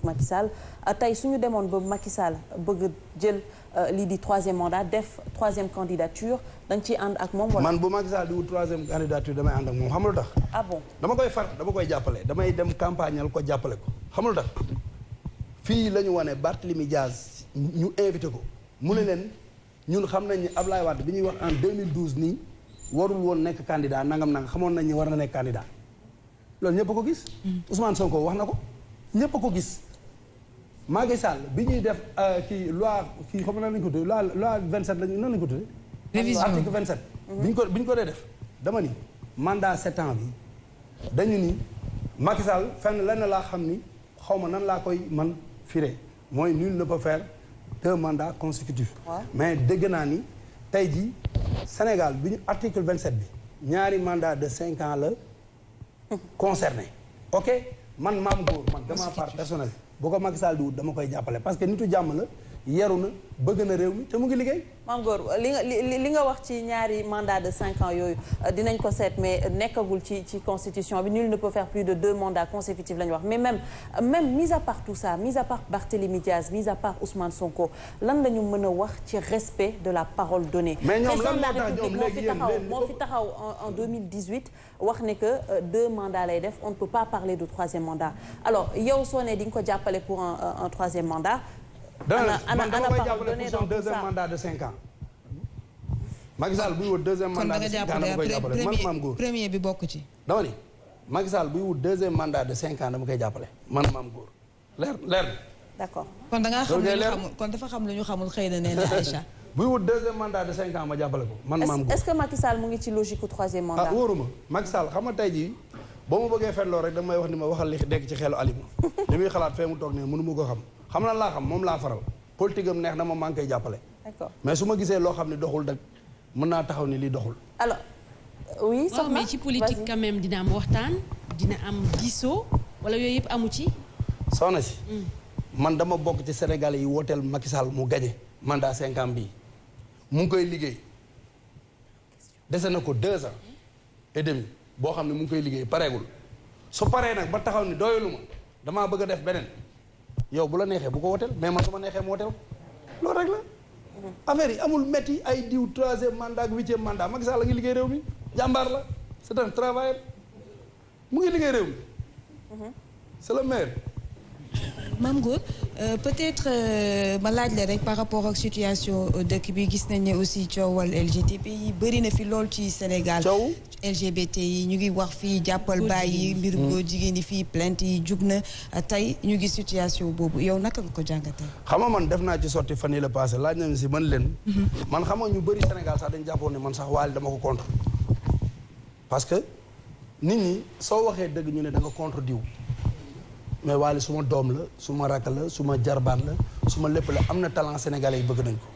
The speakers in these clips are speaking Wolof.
Macky Sall tey suñu demoon ba Macky Sall bëgg jël lii di troisième mandat def troisième candidature da nga ciy ànd ak moom wala. man bu Macky Sall di wut troisième candidature damay ànd ak moom xamul tax. ah bon dama koy far dama koy jàppale damay dem campagnal ko jàppale ko xamul tax fii la ñu wane Barthélémy Diaz ñu invité ko mu ne leen ñun xam nañ ni Ablaye Wade bi ñuy wax en 2012 nii warul woon nekk candidat nangam xamoon nañ ni war na nekk candidat loolu ñëpp a ko gis. Ousmane Sonko wax na ko ñëpp a ko gis. Macky Sall bi ñuy def kii loi kii xam na lañu ko tuddee loi 27 lañu noonu lañu ko tuddee. révision article 27. bi ñu ko dee def dama ni mandat 7 ans bi dañu ni Macky Sall fenn lenn laa xam ni xaw ma nan laa koy man firé mooy nul ne peut faire 2 mandats consécutifs. mais dégg naa ni tey jii Sénégal bi ñu article 27 bi ñaari mandat de 5 ans la concerné. ok man Mame Goor man de ma part personnelle boo ko Macky Sall di wut dama koy jàppale parce que nitu jàmm la yaru na bëgg na réew mi te mu ngi liggéey. Mame Goor li nga wax ci ñaari mandat de 5 ans yooyu dinañ ko seet mais nekkagul ci constitution bi nul ne peut faire plus de 2 mandats consécutifs la ñu wax mais même mis à part tout ça mis à part Barthélémy Diaz mis à part Ousmane Sonko lan la ñu mën a wax ci respect de la parole donnée. mais ñoom lan moo tax ñoom léegi moo fi taxaw en 2018 wax ne que 2 mandats lay def on ne peut pas parler de 3e mandat alors yow soo ne di nga ko jàppale pour un 3e mandat. man dama koy jàppale pour son 2e mandat de 5 ans. Macky Sall buy wut 2e mandat de 5 ans dama koy jàppale man Mame Goor premier bi bokk ci. dama ni Macky Sall buy wut 2e mandat de 5 ans dama koy jàppale man Mame Goor leer. d'accord kon da ngaa xam lu ñu xamul kon dafa xam lu ñu xamul xëy na nee na Aïcha. buy wut 2e mandat de 5 ans ma jàppale ko man Mame Goor. est-ce que Macky Sall mu ngi ci logique u 3e mandat. ah wóoruma Macky Sall xam nga tey jii boo ma bëggee fenloo rek damay wax ni ma waxal li nekk ci xelu Alima li muy xalaat fee mu toog ne mënu ma ko xam na laa xam moom laa faral politique am neex na ma maa ngi koy jàppale. d'accord mais su ma gisee loo xam ne doxul dag mën naa taxaw ni lii doxul. alors oui soxna mais ci politique quand même dina am waxtaan dina am diisoo wala yooyu yëpp amu ci. soxna si. man dama bokk ci Sénégalais yi wooteel Macky Sall mu gagné mandat 5 ans bii mu ngi koy liggéey dese na ko 2 ans et demi boo xam ne mu ngi koy liggéey pareegul su paree nag ba taxaw ni doyalu ma damaa bëgg a def beneen yow bu la neexee bu ko wooteel mais man su ma neexee mu wooteel loolu rek la. affaire yi amul métti ay diw 3e mandat ak 8e mandat Macky Sall la ngi liggéey réew mi jàmbaar la c'est un travailleur mu ngi liggéey réew mi c'est le maire. Mame Goor peut-être ma laaj la rek par rapport ak situation dëkk bi gis nañ ne aussi coowal LGBT yi bëri na fi lool ci Sénégal. coow LGBT yi ñu ngi wax fii jàppal bàyyi mbir góor jigéen yi fii plainte yi jug na tey ñu ngi situation boobu yow naka nga ko jàngatee. xam nga man def naa ci sorti fan yi la passé laaj nañu si man leen. man xam nga ñu bëri Sénégal sax dañu jàppoon ne man sax Wally dama ko contre. parce que nit ñi soo waxee dëgg ñu ne da nga contre diw. mais Wally suma doom la suma rakk la suma jarbaat la suma lépp la am na talent sénégalais yi bëgg nañ ko.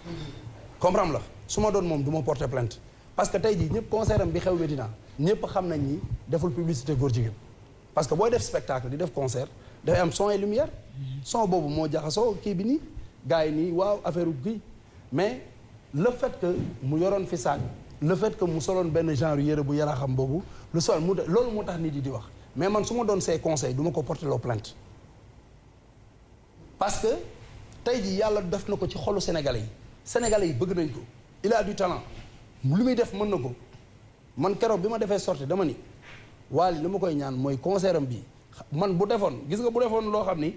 comprendre la su ma doon moom du ma porter plainte parce que tey jii ñëpp concert am bi xew Médina ñëpp xam nañ ni deful publicité góor jigéen parce que booy def spectacle di def concert dafay am son et lumière. son boobu moo jaxasoo kii bi nii gars yi nii waaw affaire kii mais le fait que mu yoroon fi saag le fait que mu soloon benn genre yére bu yara xam boobu lu sol mu loolu moo tax nit yi di wax. mais man su ma doon say conseil du ma ko porter loo plainte parce que tey jii yàlla def na ko ci xolu sénégalais yi bëgg nañ ko il a du talent lu muy def mën na ko man keroog bi ma defee sorti dama ni Wally li ma koy ñaan mooy concert am bi man bu defoon gis nga bu defoon loo xam ni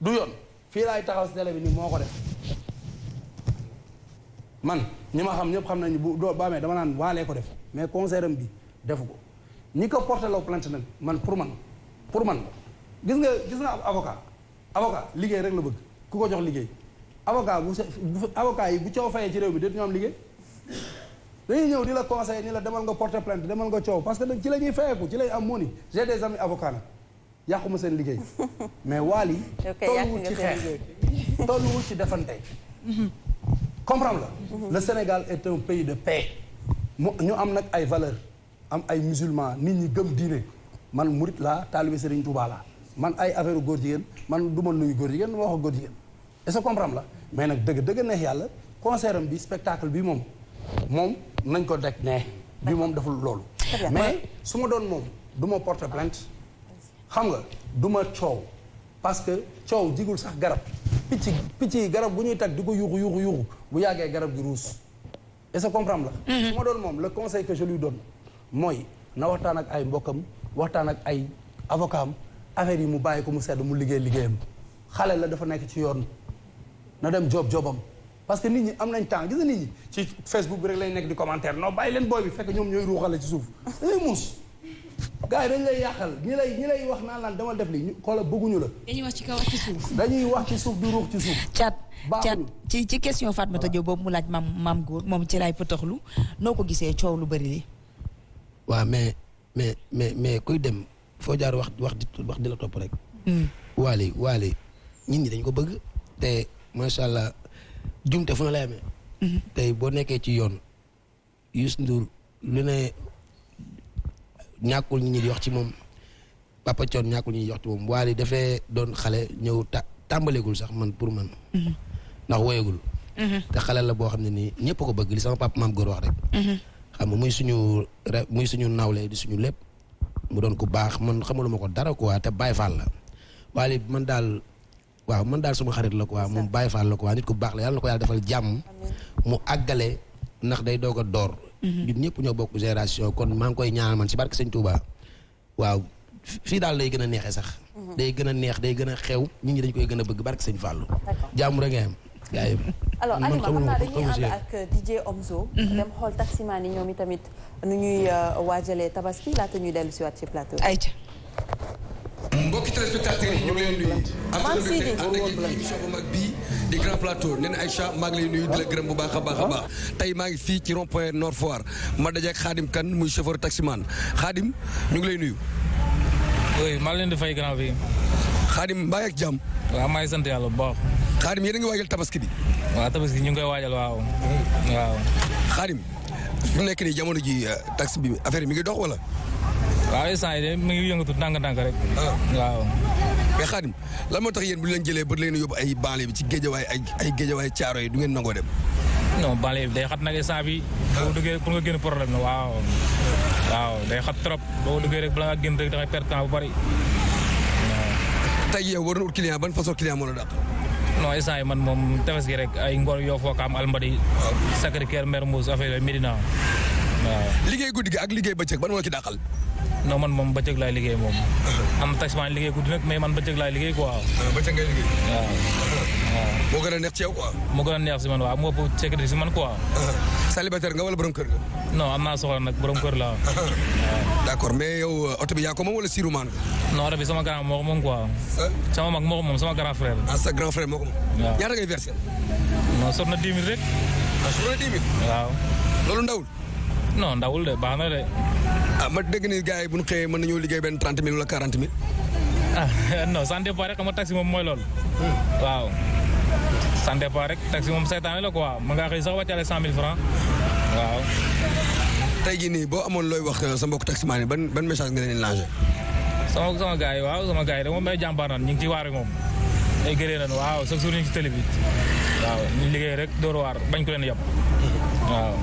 du yoon fii laay taxaw si télé bi ni moo ko def man ñi ma xam ñëpp xam nañ bu doo baamee dama naan Wally ko def mais concert am bi defu ko ñi ko porté loo plainte nag man pour man gis nga avocat liggéey rek la bëgg ku ko jox liggéey avocat yi bu coow fayee ci réew mi déet ñoo am liggéey dañuy ñëw di la conseiller ni la demal nga porter plainte demal nga coow parce que ci la ñuy fayeeku ci lay am moo ni j'ai des amis avocats nag yàquma seen liggéey mais Wally tolluwul ci xeex tolluwul ci defante comprendre la le Sénégal est un pays de paix ñu am nag ay valeurs am ay musulman nit ñi gëm diine man murit laa taalibe Serigne Touba laa man ay affaire góor jigéen man du ma nuyu góor jigéen du ma wax góor jigéen est-ce que comprendre la mais nag dëgg neex yàlla concert am bi spectacle bi moom nañ ko deg ne bi moom deful loolu mais su ma doon moom du ma porter plainte xam nga du ma coow parce que coow jigul sax garab picc yi garab bu ñuy tag di ko yuuxu bu yàggee garab gi ruus est-ce que comprendre la su ma doon moom le conseil que je lui donne mooy na waxtaan ak ay mbokkam waxtaan ak ay avocat am affaire yi mu bàyyi ko mu sedd mu liggéeyam xale la dafa nekk ci yoon na dem jobam parce que nit ñi am nañ temps gis nga nit ñi ci Facebook bi rek lay nekk di commentaire non bàyyi leen booy bi fekk ñoom ñooy ruuxale ci suuf dangay muus gars yi dañ lay yàqal ñi lay wax naan laan demal def li xoola bëgguñu la dañuy wax ci kaw ak ci suuf dañuy wax ci suuf di ruux ci suuf Thiat ci question Fatmata Diop boobu mu laaj maam góor moom ci laay pëtaxlu noo ko gisee coow lu bëri li waaw mais kuy dem foo jaar wax di la topp rek waale nit ñi dañ ko bëgg te macha allah jumte fu na lay amee tey boo nekkee ci yoon Youssou Ndour lu ne ñàkkul nit ñi di wax ci moom Papa Thione ñàkkul nit ñi di wax ci moom waale dafay doon xale ñëw tàmbaleegul sax man pour man ndax woyagul te xale la boo xam ne nii ñëpp ko bëgg li sama papa maam góor wax rek xam nga muy suñu nawle di suñu lépp mu doon ku baax man xamaluma ko dara quoi te Baye Fall la waale man daal suma xarit la quoi moom Baye Fall la quoi nit ku baax la yàlla na ko yàlla defal jàmm mu àggale ndax day doog a door ñun ñëpp ñoo bokk génération kon maa ngi koy ñaanal man ci barke Sëñ Touba waaw fii daal day gën a neexee sax day gën a neex day gën a xew nit ñi dañ koy gën a bëgg barke Sëñ Fallou jàmm rek nga am gaa yi alors Alima xam naa dañuy ànd ak DJ Omzo dem xool taximaan yi ñoom itamit nu ñuy waajalee tabaski laata ñuy dellu si waat ci plateau ayca mbokki téléspectateurs yi ñu ngi leen nuyu ànd ak émission bu mag bii di Grand Plateau nee na Aïcha maa ngi lay nuyu di la gërëm bu baax a baax a baax tey maa ngi fii ci rond-point Nord Foire ma dajeek Khadim Kane muy chauffeur taximan Khadim ñu ngi lay nuyu oui maa leen di fay grand bi Khadim mbaa ak jàmm waaw maa ngi sant yàlla bu baax Khadim yéen a ngi waajal tabaski bi waaw tabaski ñu ngi koy waajal waaw Khadim fi mu nekk nii jamono ji taxi bi affaire yi mi ngi dox wala waaw instant yi de mi ngi yëngatu ndànk-ndànk rek waaw mais Khadim lan moo tax yéen bu ñu leen jëlee ba leen yóbbu ay banlieue bi ci géejawaay ay géejawaay caaro yi du ngeen nangoo dem non banlieue bi day xat nag instant bi boo duggee pour nga génn problème la waaw day xat trop boo duggee rek bala nga génn rek dangay perte temps bu bari waaw tey yow waroon ut client ban façon client moo la dàq non instant yi man moom tefes gi rek ay Ngor yoo fookaam Almadi Sacré-Cœur Mermoz affaire yooyu Médina waaw liggéey guddi gi ak liggéey bëccëg ban moo la ci dàqal non man moom bëccëg laay liggéey moom am taximan liggéey guddi nag mais man bëccëg laay liggéey quoi bëccëg ngay liggéey waaw moo gën a neex ci yow quoi moo gën a neex si man waaw moo ëpp sécurité si man quoi célibataire nga wala borom kër nga non am naa soxla nag borom kër la d'accord mais yow oto bi yaa ko moom wala siiru maan non oto bi sama grand moo ko moom quoi sama mag moo ko moom sama grand frère sa grand frère moo ko moom waaw ñaata ngay versé non sot na 10 000 rek sot na 10 000 waaw loolu ndawul non ndawul de baax na de ma dégg ni gars yi bu ñu xëyee mën nañoo liggéey benn 30 000 wala 40 000 non ça dépend rek xam nga taxi moom mooy loolu waaw ça dépend rek taxi moom seetaan la quoi mën ngaa xëy sax wàccaale 100 000 francs waaw tey jii nii boo amoon looy wax sa mbokk taximaan yi ban message nga leen lancé sama gars yi waaw sama gars yi de moom ay jàmbaar nan ñu ngi ci waar bi moom ay gëree nan waaw chaque jour ñu ngi ci télé bi waaw ñu liggéey rek door waar bañ ko leen yab waaw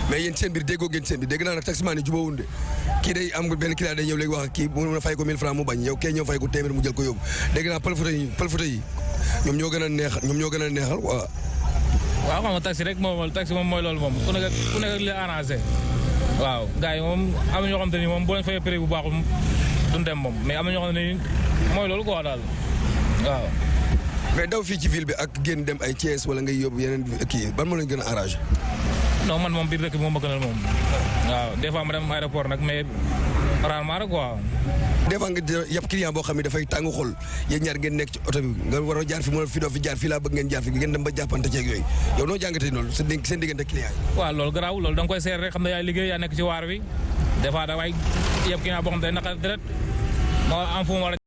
mais yéen seen biir déggoo ngeen seen biir dégg naa nag taximaan yi jubóowuñ de kii day am benn client day ñëw léegi wax ak kii mu fay ko 1000 francs mu bañ yow kee ñëw fay ko téeméer mu jël ko yóbbu dégg naa pëlfata yi ñoom ñoo gën a neexal quoi waaw xam nga taxi rek taxi moom mooy loolu moom ku nekk li la arrangé waaw gars yi moom am na ñoo xam te ni moom boo leen fayee prix bu baaxul duñ dem moom mais am na ñoo xam ne ni mooy loolu quoi daal waaw mais daw fii ci ville bi ak génn dem ay Thiès wala ngay yóbbu yeneen kii ban moo leen gën a arrangé non man moom biir dëkk bi moom ma gënal moom waaw des fois ma dem aéroport nag mais rarement rek quoi des fois nga yab client boo xam ne dafay tàng xol yéen ñaar ngeen nekk ci oto bi nga war a jaar fi mu fi doo fi jaar fii laa bëgg ngeen jaar fi ngeen dem ba jàppante ceeg yooyu yow noo jàngatee loolu seen diggante client yi waaw loolu garaaw loolu da nga koy seet rek xam ne yaay liggéey yaa nekk ci waar bi des fois damay yab client boo xam ne day naqar deret moo am fu mu war a